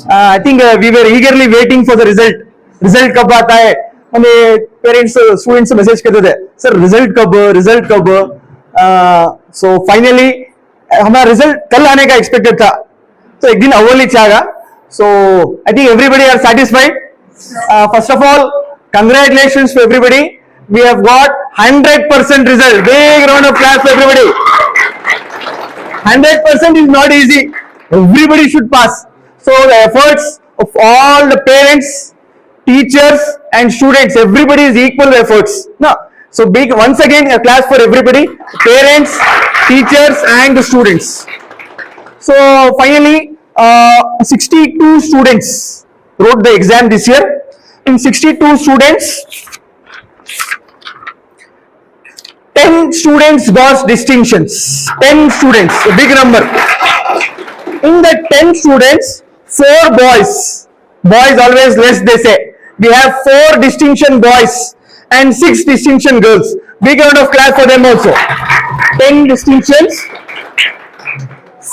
I think we were eagerly waiting for the result. Result कब आता है? हमें पेरेंट्स स्टूडेंट्स से मैसेज करते थे, सर रिजल्ट कब? So finally हमारा रिजल्ट कल आने का एक्सपेक्टेड था, तो एक दिन अव्वल आएगा. So I think everybody are satisfied. First of all, congratulations to everybody. We have got 100% result. Big round of applause for everybody. 100% is not easy. Everybody should pass. So the efforts of all the parents, teachers and students, everybody is equal efforts. No. So big, once again a class for everybody, parents, teachers and the students. So finally 62 students wrote the exam this year. In 62 students, 10 students got distinctions. 10 students, a big number. In the 10 students, 4 boys. Boys always less, they say. We have 4 distinction boys and 6 distinction girls. Big round of class for them also. 10 distinctions.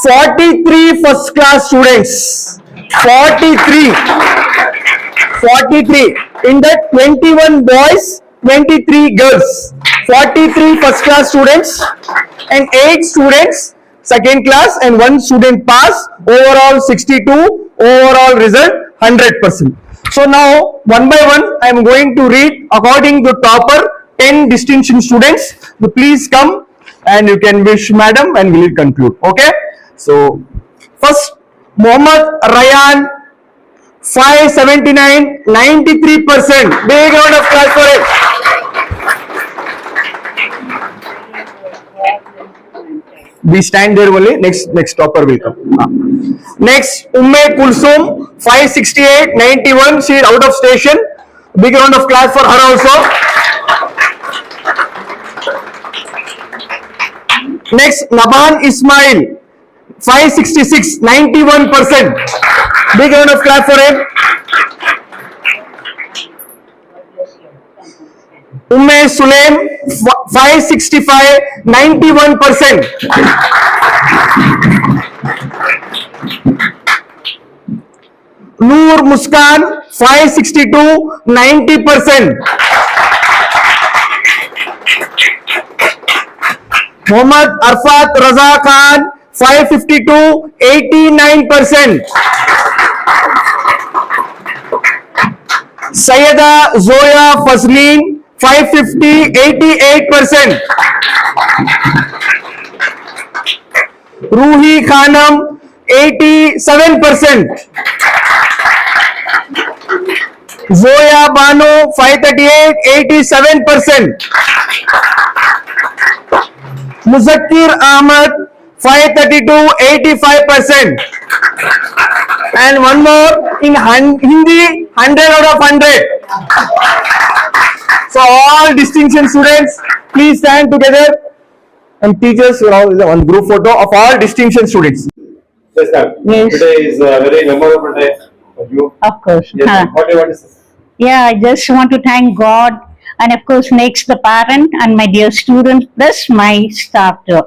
43 first class students. 43. In that 21 boys, 23 girls. 43 first class students and 8 students second class and 1 student pass. Overall 62. Overall result 100%. So now one by one I am going to read according to topper 10 distinction students. So please come and you can wish madam and we will conclude. Okay. So first Mohammad Ryan 579, 93%. Big round of applause for it. We stand there only. Next topper will come. Next Umme Kulsum 568, 91. She is out of station. Big round of applause for her also. Next Naban Ismail 566, 91%. Big round of clap for him. Umme Sulaim 565, 91%. Noor Muskan 562, 90%. Muhammad Arfat Raza Khan 552, 89%. Sayyida Zoya Fazleen 550, 88%. Ruhi Khanam 87%. Zoya Banu 538, 87%. Muzakkir Ahmad 532, 85%. And one more in Hindi, 100 out of 100. So all distinction students, please stand together. And teachers, one group photo of all distinction students. Yes, sir. Yes. Today is a very memorable day for you. Of course. Yes, what do you want to say? Yeah, I just want to thank God and of course next the parent and my dear students plus my staff too.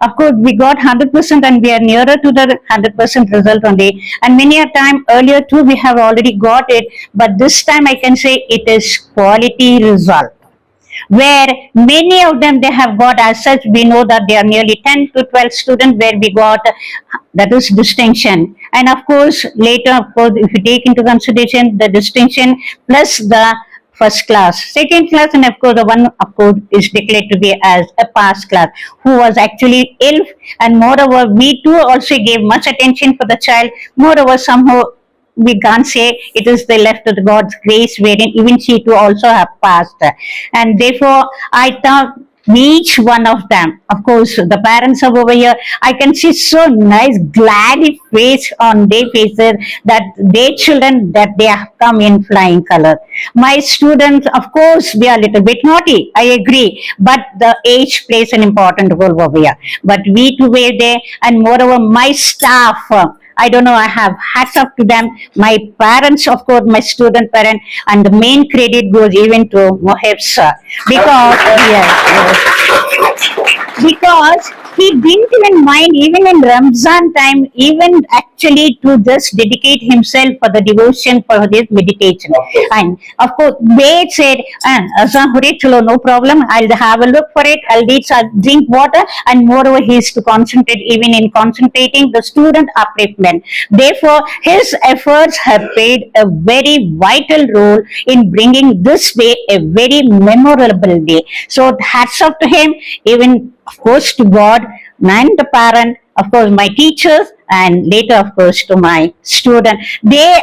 Of course, we got 100% and we are nearer to the 100% result only. And many a time earlier too, we have already got it. But this time I can say it is quality result. Where many of them they have got as such, we know that they are nearly 10 to 12 students where we got that is distinction. And of course, later, of course, if you take into consideration the distinction plus the first class, second class, and of course the one of course is declared to be as a pass class who was actually ill, and moreover we too also gave much attention for the child. Moreover, somehow we can't say it is the left of the God's grace wherein even she too also have passed, and therefore I thought each one of them, of course the parents are over here, I can see so nice glad face on their faces that their children that they have come in flying color. My students, of course they are a little bit naughty, I agree, but the age plays an important role over here. But we too were there, and moreover my staff, I don't know, I have hats off to them. My parents, of course, my student parent, and the main credit goes even to Moheb sir. Because, yes, because he didn't even mind, even in Ramzan time, even actually to just dedicate himself for the devotion for his meditation. Of course. And of course, they said, Azan Hore, chalo, no problem, I'll have a look for it, I'll drink water, and moreover, he is to concentrate even in concentrating the student upliftment. Therefore, his efforts have played a very vital role in bringing this day a very memorable day. So, hats off to him, even of course to God and the parent, of course my teachers, and later of course to my student.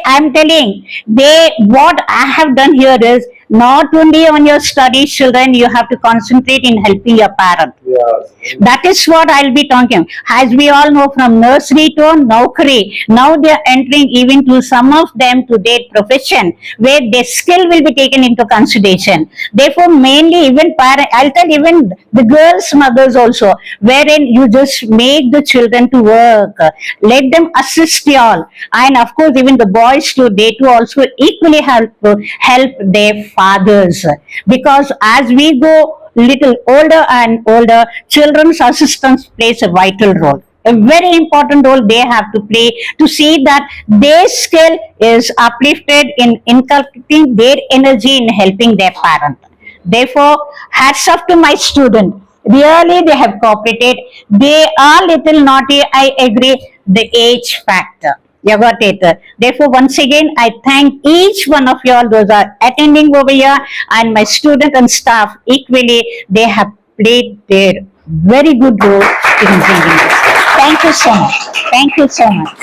I'm telling, what I have done here is not only on your studies, children, you have to concentrate in helping your parent. Yeah. That is what I'll be talking. As we all know, from nursery to Naukri, now they are entering even to some of them to their profession, where their skill will be taken into consideration. Therefore, mainly even parents, I'll tell even the girls' mothers also, wherein you just make the children to work, let them assist you all, and of course even the boys too, they too also equally have to help their fathers, because as we go little older and older, children's assistance plays a vital role, a very important role they have to play, to see that their skill is uplifted in inculcating their energy in helping their parent. Therefore, hats off to my student. Really, they have cooperated. They are little naughty, I agree, the age factor. You got it. Therefore, once again, I thank each one of you all those are attending over here, and my student and staff equally. They have played their very good role in bringing this. Thank you so much. Thank you so much.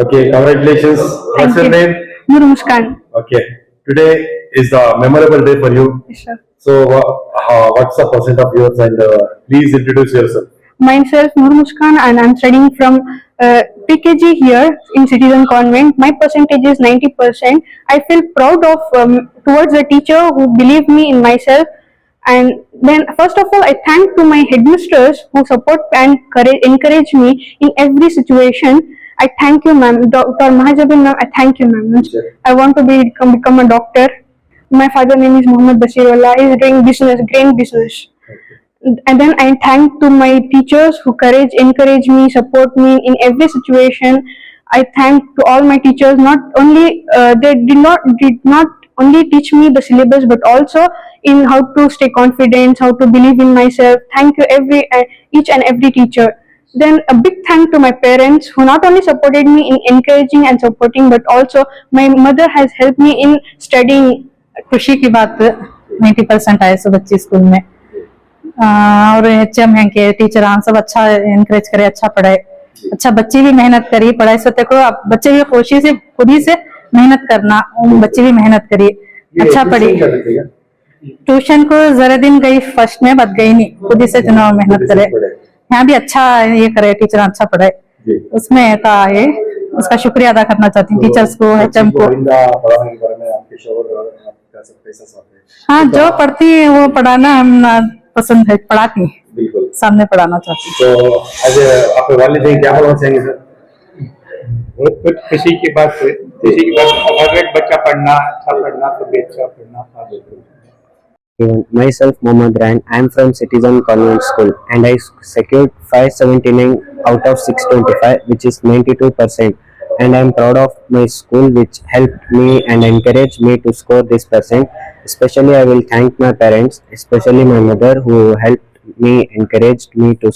Okay, congratulations. What's your name? Nur Muskan. Okay, today is a memorable day for you. Yes, sir. So, what's the percent of yours, and please introduce yourself. Myself, Nur Muskan, and I'm studying from PKG here in Citizen Convent. My percentage is 90%. I feel proud of towards the teacher who believed me in myself. And then, first of all, I thank to my headmisters who support and encourage me in every situation. I thank you, ma'am. Dr. Mahajabin, ma'am, I thank you, ma'am. Sure. I want to become a doctor. My father name is Muhammad Basirullah. He is doing business, grain business. And then I thank to my teachers who encourage me, support me in every situation. I thank to all my teachers. Not only they did not only teach me the syllabus, but also in how to stay confident, how to believe in myself. Thank you each and every teacher. Then a big thank to my parents who not only supported me in encouraging and supporting, but also my mother has helped me in studying. खुशी की बात 90% आए सब बच्चे school में और HM है कि टीचर आन सब अच्छा एनकरेज करे, अच्छा पढ़ाए, अच्छा बच्चे भी मेहनत करी पढ़ाई से देखो अब बच्चे भी कोशिश से खुद ही से मेहनत करना, बच्चे भी मेहनत करी, अच्छा पढ़ी। ट्यूशन को जरा दिन गई, फर्स्ट में बच गई नहीं, खुद ही से चुनाव मेहनत करे, यहाँ भी अच्छा ये करे, टीचर अच्छा पढ़ाए, उसमें था ये उसका शुक्रिया अदा करना चाहती हूँ टीचर्स को, HM को। हाँ, जो पढ़ती है वो पढ़ाना हम पसंद है, पढ़ाती है, सामने पढ़ाना चाहती हूँ। तो आज आपके वालिद हैं, क्या बोलना चाहेंगे सर? बहुत कुछ खुशी की बात है, हर एक बच्चा पढ़ना, अच्छा पढ़ना तो अच्छा पढ़ना। Myself Mohammad Ryan. I am from Citizen Convent School and I secured 579 out of 625, which is 92%. And I am proud of my school, which helped me and encouraged me to score this percent. Especially, I will thank my parents, especially my mother, who helped me, encouraged me to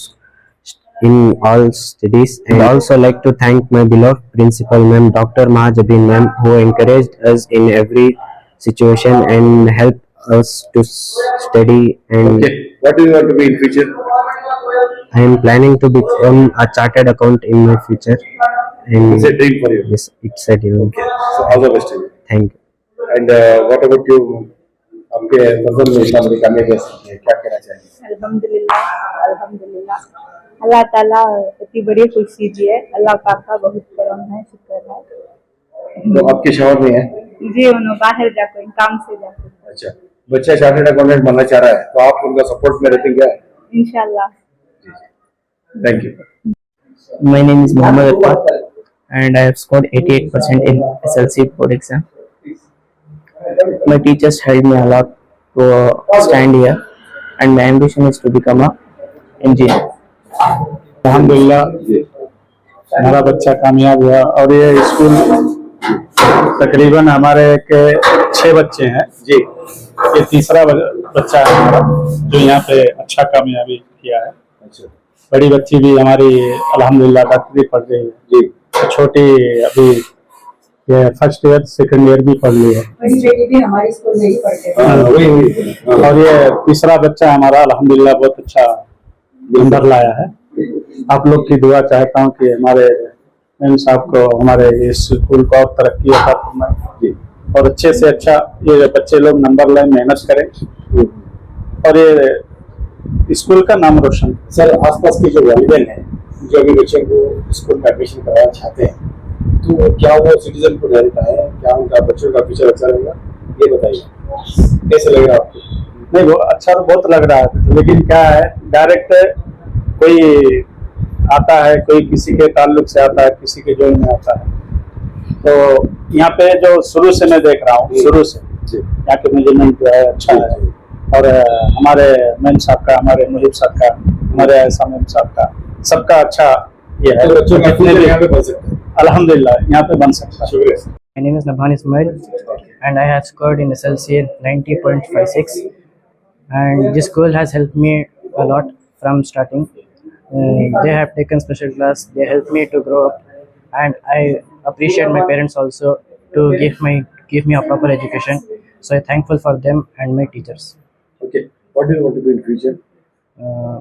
in all studies. And also like to thank my beloved principal, ma'am, Dr. Mahajabin, ma'am, who encouraged us in every situation and helped us to study. And Okay, what do you want to be in future? I am planning to become a chartered accountant in my future. And It's a dream for you. yes, it's a dream. Okay, so all the best to you. Thank you. And what about you? आपके नजर में इतना बड़ी कामयाबी है, क्या कहना चाहेंगे? अल्हम्दुलिल्लाह, अल्हम्दुलिल्लाह, अल्लाह ताला इतनी बड़ी खुशी दी है, अल्लाह पाक का बहुत करम है, शुक्र है। तो आपके शहर में है? जी उन्होंने बाहर जाकर काम से जाकर अच्छा, बच्चा चार्टर्ड अकाउंटेंट बनना चाह रहा है, तो आप उनका सपोर्ट में रहते क्या? इंशाल्लाह। Thank you. My name is Mohammad Irfan and I have scored 88% in SLC board exam. My teachers helped me a lot to stand here and my ambition is to become a engineer. अल्हम्दुलिल्लाह हमारा बच्चा कामयाब हुआ और ये school तकरीबन हमारे के 6 बच्चे हैं जी। ये तीसरा बच्चा है हमारा जो यहाँ पे अच्छा कामयाबी किया है। अच्छा। बड़ी बच्ची भी हमारी अल्हम्दुलिल्लाह डॉक्टरी पढ़ रही है जी। छोटी अभी ये फर्स्ट ईयर सेकंड ईयर भी पढ़ ली है। भी हमारे स्कूल में ही पढ़ते हाँ, और ये तीसरा बच्चा हमारा अल्हम्दुलिल्लाह बहुत अच्छा नंबर लाया है। आप लोग की दुआ चाहता हूँ कि हमारे मैम साहब को हमारे इस स्कूल को और तरक्की अता फरमाए और अच्छे से अच्छा ये बच्चे लोग नंबर लाए, मेहनत करें और ये स्कूल का नाम रोशन। सर आसपास के जो वालिदैन हैं जो अभी बच्चों को स्कूल में एडमिशन करवाना चाहते हैं तो क्या वो सिटीजन को डायरेक्ट आए, क्या उनका बच्चों का फ्यूचर अच्छा रहेगा, ये बताइए कैसे लग रहा है आपको? नहीं वो अच्छा तो बहुत लग रहा है, लेकिन क्या है डायरेक्ट कोई आता है, कोई किसी के ताल्लुक से आता है, किसी के जोड़ में आता है। तो यहाँ पे जो शुरू से मैं देख रहा हूँ, शुरू से यहाँ के मैनेजमेंट जो है अच्छा है और हमारे मैम साहब का, हमारे मुहिब साहब का, हमारे ऐसा मैम साहब का, सबका अच्छा ये है। बच्चों का फ्यूचर यहाँ पे बन सकता है अल्हम्दुलिल्लाह यहाँ पे बन सकता है। शुक्रिया। My name is Nabhan Ismail and I have scored in SLC 90.56 and this school has helped me a lot from starting. They have taken special class, they helped me to grow up and I appreciate my parents also to give me a proper education. So I'm thankful for them and my teachers. Okay, what do you want to do in future?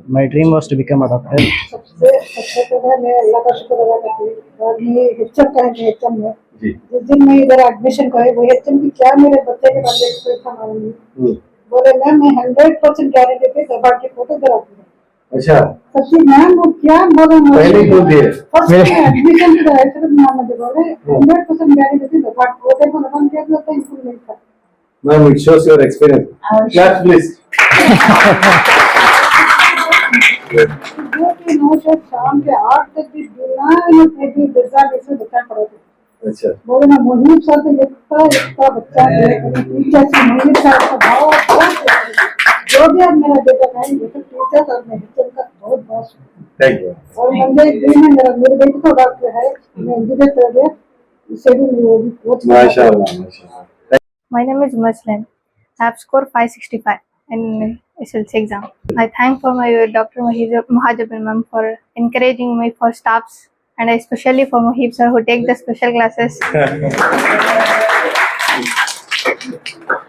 My dream was to become a doctor. सबसे पहले मैं अल्लाह का शुक्र अदा करती हूँ और ये HM का है HM में जिस दिन मैं इधर एडमिशन करे वो HM की क्या मेरे बच्चे के बारे में एक्सपेक्ट था मालूम बोले मैम मैं 100% गारंटी पे दबा के फोटो कराती हूँ। अच्छा सच्ची मैम वो क्या बोले पहले ही बोल दिए। फर्स्ट में एडमिशन कराया सिर्फ मैम ने बोले 100% गारंटी पे दबा के फोटो को लगा दिया तो इंप्रूव नहीं था। Ma'am, it shows your experience. Clap, please. जो कि 9 से शाम के 8 तक भी बिना पूरी दर्जा जैसे बच्चा पढ़ाते। अच्छा। बोले ना मुनीब सर तो इतना बच्चा है टीचर से मुनीब सर का बहुत जो भी आज मेरा बेटा है ये तो टीचर और मेडिकल का बहुत बहुत Thank you. और मुझे ड्रीम है मेरे बेटे तो डॉक्टर है मैं इंजीनियर कर दिया इससे भी बहुत माशाल्लाह माशाल्लाह। My name is Muslim. I have scored 565 in SLC exam. I thank for my Dr. Mahajabin ma'am for encouraging me for staffs and especially for Mohib sir who take the special classes.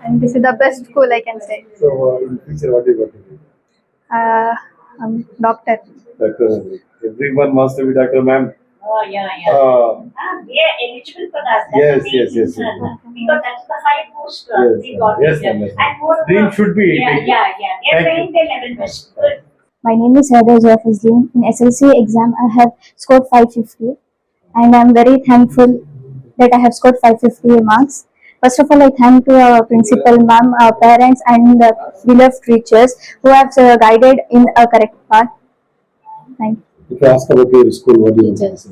And this is the best school I can say. So in future what do you want to do? I'm doctor. Doctor. Everyone wants to be doctor, ma'am. Oh, yeah. We are eligible for that. Yes. Because that's the high post Yes, we got. yes, here. yes. And more Dream should be. Yeah. They're trained their level best. Good. My name is Heather Jafazleen. In SLC exam, I have scored 550 and I'm very thankful that I have scored 550 marks. First of all, I thank to our principal ma'am, our parents and the beloved teachers who have guided in a correct path. Thank you. If you ask about your school, what do you want to say?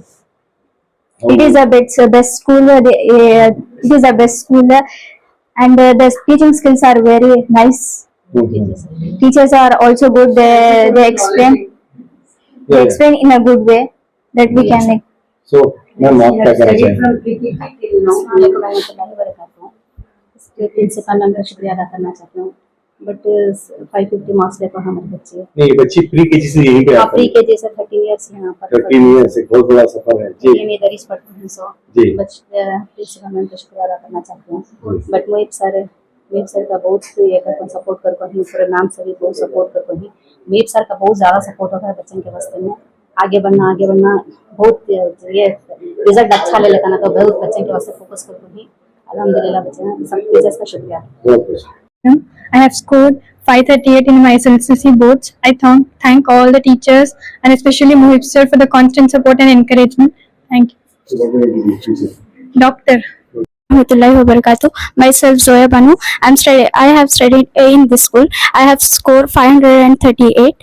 It is a best school. It is a best school and the teaching skills are very nice. Teachers are also good. They explain. They explain in a good way that we can. So, ma'am, आप क्या कहना चाहेंगे? Principal ma'am का शुक्रिया अदा करना चाहती हूँ बट 550 मार्क्स लेकर हमारे बच्चे नहीं बच्ची प्री केजी से यहीं पे आती प्री केजी से 13 इयर्स यहाँ पर 13 ईयर से बहुत बड़ा सफर है जी ये इधर ही पढ़ते हैं सो जी प्रिंसिपल मैम का शुक्रिया अदा करना चाहती हूँ बट मोहिब सर का बहुत ये करके सपोर्ट कर कहीं पूरे नाम से भी बहुत सपोर्ट कर कहीं मोहिब सर का बहुत ज़्यादा सपोर्ट होता है बच्चों के वास्ते में आगे बढ़ना बहुत ये रिजल्ट अच्छा ले लेना तो बहुत बच्चों के वास्ते फोकस कर कहीं अल्हम्दुलिल्लाह बच्चे सब टीचर्स का शुक्रिया। I have scored 538 in my SLC boards. I thank all the teachers and especially Mohib sir for the constant support and encouragement. Thank you. Doctor. Myself Zoya Banu. I have studied in this school. I have scored 538.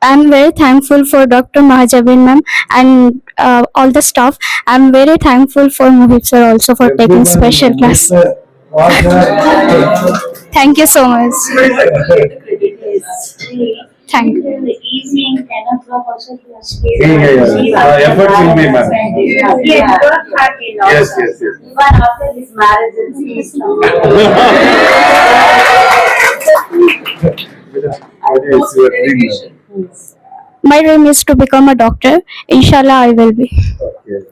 I'm very thankful for Dr. Mahajabin ma'am and all the staff. I'm very thankful for Mohib sir also for taking special class. Thank you so much. The credit is Thank you. In the evening, 10 o'clock also he has stayed. Efforts will be made. Yes, don't have enough. Yes, yes, yes. Even after his marriage and he is What is your dream? My dream is to become a doctor. Inshallah, I will be. Okay.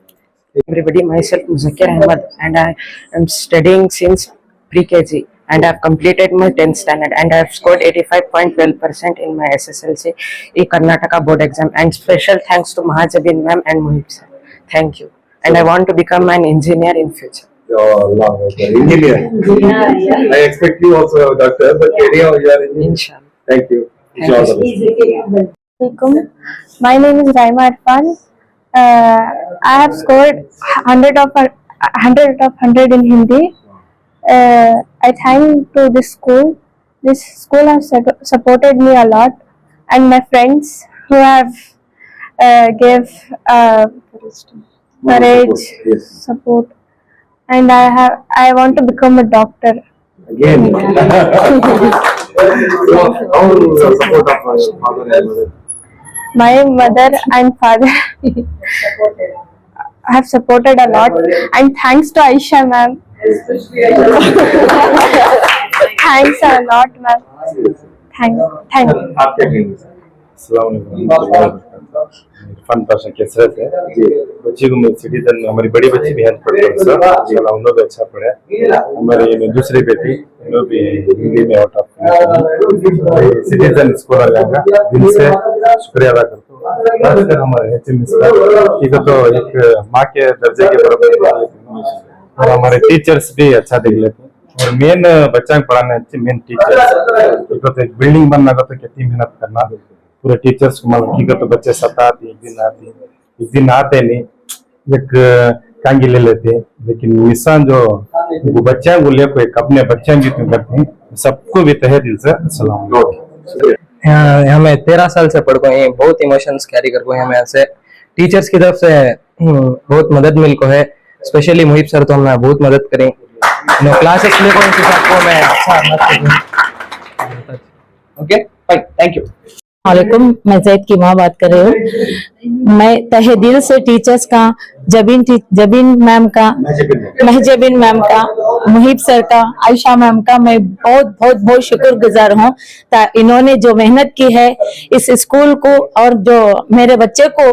Everybody, myself Muzakkir Ahmad, and I am studying since pre-KG, and I have completed my 10th standard, and I have scored 85.12% in my SSLC Karnataka board exam. And special thanks to Mahajabin ma'am and Mohib sir. Thank you. And I want to become an engineer in future. Oh, Allah, okay. Engineer. I expect you also a doctor, but anyhow, you are engineer. Inshallah. Thank you. Thank you. Assalamualaikum. My name is Raima Irfan. I have scored 100 of 100 in Hindi. I thank to this school. This school has supported me a lot, and my friends who have gave courage, Yes. support, and I want to become a doctor. Again. So, how the support of my father and mother? My mother and father have supported a lot, and thanks to Aisha ma'am. Thanks a lot ma'am. Thank you. आपके dream है? इरफान पाशा कैसरत है बच्ची को मेरी citizen हमारी बड़ी बच्ची भी हेल्प पढ़ती है सर इंशाल्लाह उन लोग भी अच्छा पढ़े हमारी दूसरी बेटी वो भी हिंदी में आउट ऑफ सिटीजन स्कूल आ जाएगा दिल से शुक्रिया अदा करता हूँ खासकर हमारे HM का तो एक माँ के दर्जे के बराबर और हमारे टीचर्स भी अच्छा देख लेते हैं और मेन बच्चा पढ़ाने अच्छे मेन टीचर्स तो एक बिल्डिंग बनना का तो कितनी मेहनत करना पूरे टीचर्स को मतलब की तो बच्चे सताते एक दिन आते नहीं एक कांगी ले लेते लेकिन मिसान जो वो बच्चा वो ले को एक अपने बच्चे भी क्यों करते हैं सबको भी तहे दिल से सलाम हमें 13 साल से पढ़ गए बहुत इमोशंस कैरी कर गए हमें ऐसे टीचर्स की तरफ से बहुत मदद मिल को है स्पेशली मुहिब सर तो हमने बहुत मदद करी क्लासेस लेकर उनके साथ को मैं अच्छा ओके फाइन थैंक यू वालेकुम मैं जैद की माँ बात कर रही हूँ मैं तहे दिल से टीचर्स का जबीन मैम का महजबिन मैम का मुहिब सर का आयशा मैम का मैं बहुत शुक्रगुजार हूँ इन्होंने जो मेहनत की है इस स्कूल को और जो मेरे बच्चे को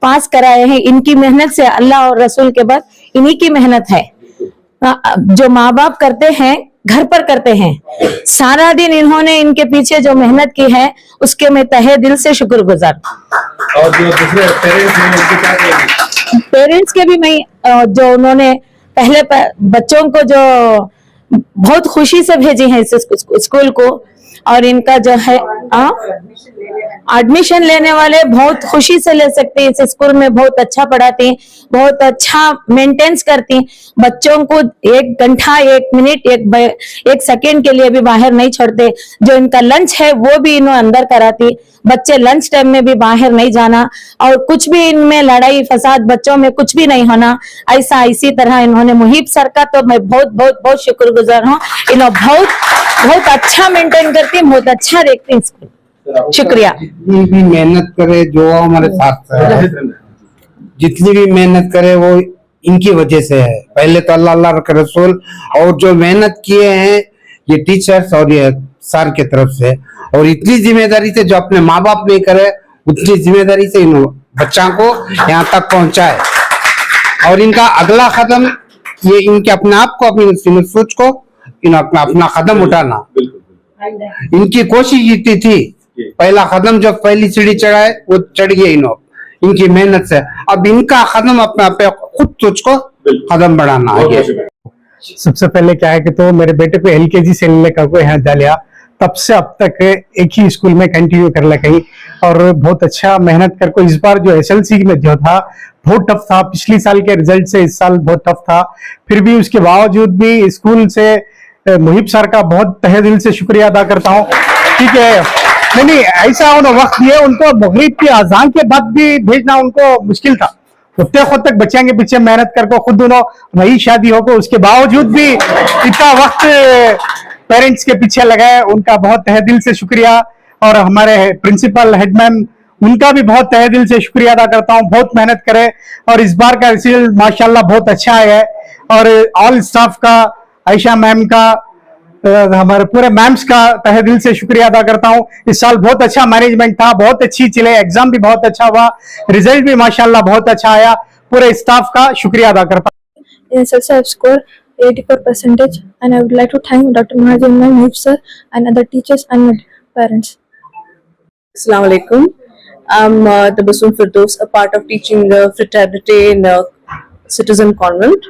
पास कराए हैं इनकी मेहनत से अल्लाह और रसूल के बाद इन्हीं की मेहनत है जो माँ बाप करते हैं घर पर करते हैं सारा दिन इन्होंने इनके पीछे जो मेहनत की है उसके मैं तहे दिल से शुक्रगुजार और जो दूसरे पेरेंट्स हैं उनके क्या कहेंगे पेरेंट्स के भी मैं जो उन्होंने पहले बच्चों को जो बहुत खुशी से भेजी है इस स्कूल को और इनका जो है एडमिशन लेने वाले बहुत खुशी से ले सकते हैं इस स्कूल में बहुत अच्छा पढ़ाती बहुत अच्छा मेंटेन्स करती बच्चों को 1 घंटा 1 मिनट 1 सेकेंड के लिए भी बाहर नहीं छोड़ते जो इनका लंच है वो भी इन्होंने अंदर कराती बच्चे लंच टाइम में भी बाहर नहीं जाना और कुछ भी इनमें लड़ाई फसाद बच्चों में कुछ भी नहीं होना ऐसा इसी तरह इन्होंने मुहिब सर का तो मैं बहुत शुक्रगुजार हूँ इन्होंने बहुत अच्छा मेंटेन करती बहुत अच्छा देखती शुक्रिया जितनी भी मेहनत करे जो हमारे साथ है जितनी भी मेहनत करे वो इनकी वजह से है पहले तो अल्लाह के रसूल और जो मेहनत किए हैं ये टीचर्स और ये सर की तरफ से और इतनी जिम्मेदारी से जो अपने माँ बाप नहीं करे उतनी जिम्मेदारी से इन बच्चों को यहाँ तक पहुँचाए और इनका अगला कदम ये इनके अपने आप को अपनी सोच को अपना कदम उठाना इनकी कोशिश जीती थी पहला कदम जब पहली सीढ़ी चढ़ाए वो चढ़ गए इनकी मेहनत से अब इनका कदम अपना पे खुद सोच को कदम बढ़ाना आगे सबसे पहले क्या है कि तो मेरे बेटे को LKG से लेकर को यहाँ डालिया तब से अब तक एक ही स्कूल में कंटिन्यू कर लगी और बहुत अच्छा मेहनत कर को इस बार जो SLC में जो था बहुत टफ था पिछली साल के रिजल्ट से इस साल बहुत टफ था फिर भी उसके बावजूद भी स्कूल से मुहिब सर का बहुत तहे दिल से शुक्रिया अदा करता हूँ ठीक है नहीं ऐसा उन्होंने वक्त दिए उनको मगरिब की अजान के बाद भी भेजना उनको मुश्किल था उतने खुद तक बच्चों के पीछे मेहनत करके खुद उन्होंने नई शादी हो उसके बावजूद भी इतना वक्त पेरेंट्स के पीछे लगाए उनका बहुत तहे दिल से शुक्रिया और हमारे प्रिंसिपल हेडमैन उनका भी बहुत तहे दिल से शुक्रिया अदा करता हूँ। बहुत मेहनत करे और इस बार का रिजल्ट माशाल्लाह बहुत अच्छा आया है। और ऑल स्टाफ का, आयशा मैम का, हमारे पूरे मैम्स का तहे दिल से शुक्रिया अदा करता हूँ। इस साल बहुत अच्छा मैनेजमेंट था, बहुत अच्छी चले, एग्जाम भी बहुत अच्छा हुआ, रिजल्ट भी माशाल्लाह बहुत अच्छा आया। पूरे स्टाफ का शुक्रिया अदा करता हूँ। In SLC, I have scored 84%, and I would like to thank Dr. Mahajan Ma'am, sir, and other teachers and my parents. Assalamu alaikum. I'm Tabassum Firdaus, a part of teaching the fraternity in Citizen Convent.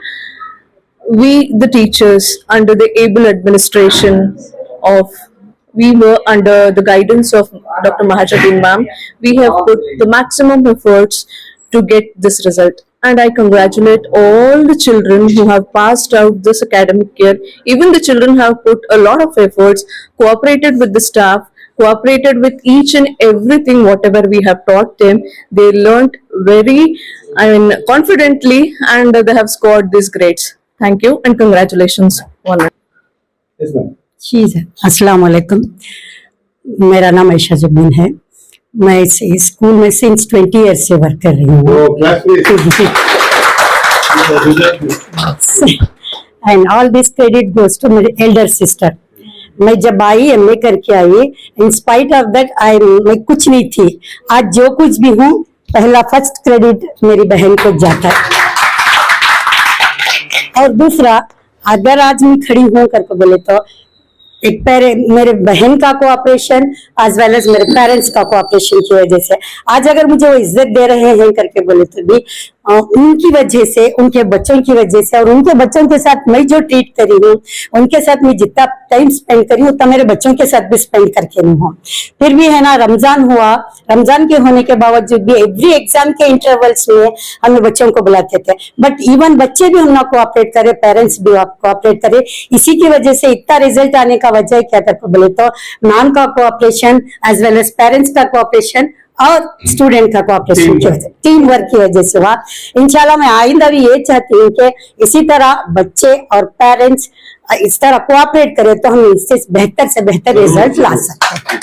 We, the teachers, under the able administration we were under the guidance of Dr. Mahajan Ma'am, we have put the maximum efforts to get this result. And I congratulate all the children who have passed out this academic year. Even the children have put a lot of efforts, cooperated with the staff, cooperated with each and everything whatever we have taught them. They learnt very, confidently, and they have scored these grades. Thank you and congratulations. Yes, ma'am. जी अस्सलाम वालेकुम, मेरा नाम आयशा जबीन है। मैं इस school में since 20 years से work कर रही हूँ। And all this credit goes to मेरी एल्डर सिस्टर। मैं जब आई एमए करके आई, इन स्पाइट ऑफ दैट मैं कुछ नहीं थी, आज जो कुछ भी हूँ पहला फर्स्ट क्रेडिट मेरी बहन को जाता है। और दूसरा, अगर आज मैं खड़ी हूँ करके बोले तो एक मेरे बहन का कोऑपरेशन एज वेल एज मेरे पेरेंट्स का कोऑपरेशन की वजह से आज अगर मुझे वो इज्जत दे रहे हैं करके बोले तो भी उनकी वजह से, उनके बच्चों की वजह से, और उनके बच्चों के साथ मैं जो ट्रीट करी हूँ, उनके साथ मैं जितना टाइम स्पेंड करी हूँ उतना मेरे बच्चों के साथ भी स्पेंड करके नहीं हूँ। फिर भी है ना, रमजान हुआ, रमजान के होने के बावजूद भी एवरी एग्जाम के इंटरवल्स में हम बच्चों को बुलाते थे, बट इवन बच्चे भी हमने कोऑपरेट करे, पेरेंट्स भी कोऑपरेट करे। इसी की वजह से इतना रिजल्ट आने का वजह क्या करके बोले तो मैम का cooperation as well as parents का कोऑपरेशन और स्टूडेंट का कोऑपरेशन की वजह, टीम वर्क की वजह से हुआ। इंशाल्लाह मैं आइंदा भी ये चाहती हूँ कि इसी तरह बच्चे और पेरेंट्स इस तरह कोऑपरेट करें तो हम इससे बेहतर से बेहतर रिजल्ट ला सकते हैं।